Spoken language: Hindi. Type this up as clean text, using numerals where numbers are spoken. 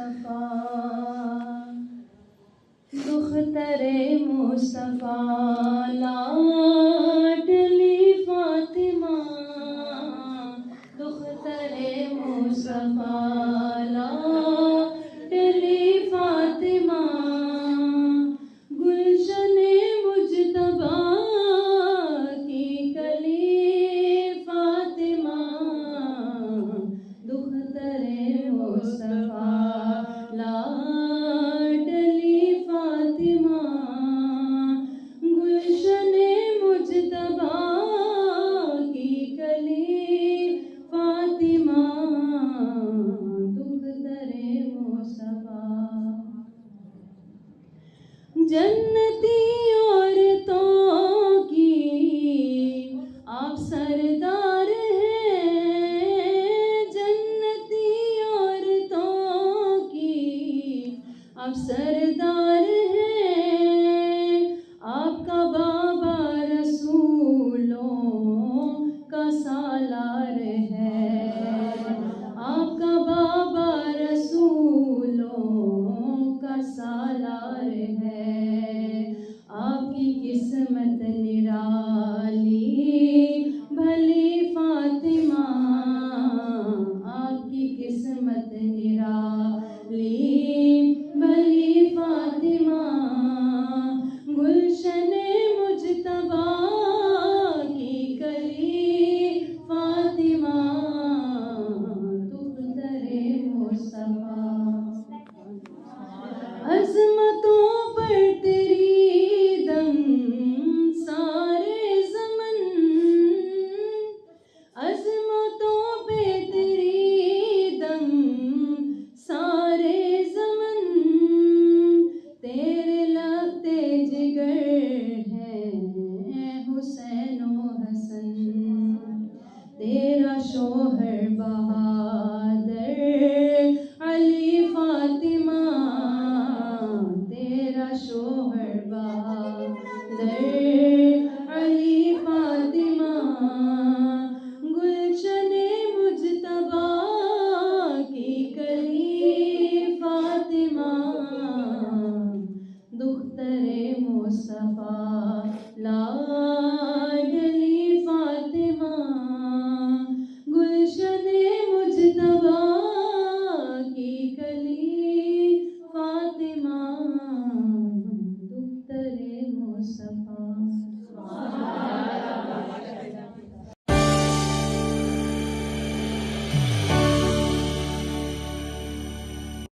मुस्तफ़ा, दुख्तरे मुस्तफ़ा, लाडली फातिमा, दुख्तरे मुस्तफ़ा, लाडली फातिमा, गुलशने मुजतबा की कली फातिमा, दुख्तरे मुस्तफ़ा, लाडली फातिमा, गुलशने मुजतबा की कली फातिमा, दुख्तरे मुस्तफ़ा। जन्नती औरतों की आप सरदार हैं, जन्नती औरतों की आप सरदार हैं, आपका बाबा रसूलों का सालार है, आपका बाबा रसूलों का सालार है, आपकी किस्मत निराली भली फातिमा, आपकी किस्मत निराली भली फातिमा, गुलशने मुजतबा की कली फातिमा, दुख्तरे मुस्तफ़ा। अज़मतों पर तेरी दम सारे ज़मन, अज़मतों पे तेरी दम सारे ज़मन, तेरे लगते जिगर हैं हुसैन व हसन, तेरा शोहर बहादुर अली फातिमा, तेरा शोहर बहादुर अली फातिमा, गुलशने मुजतबा की कली फातिमा, दुख्तरे मुस्तफ़ा, लाडली फातिमा, गुलशने मुजतबा की कली फातिमा, दुख्तरे मुस्तफ़ा।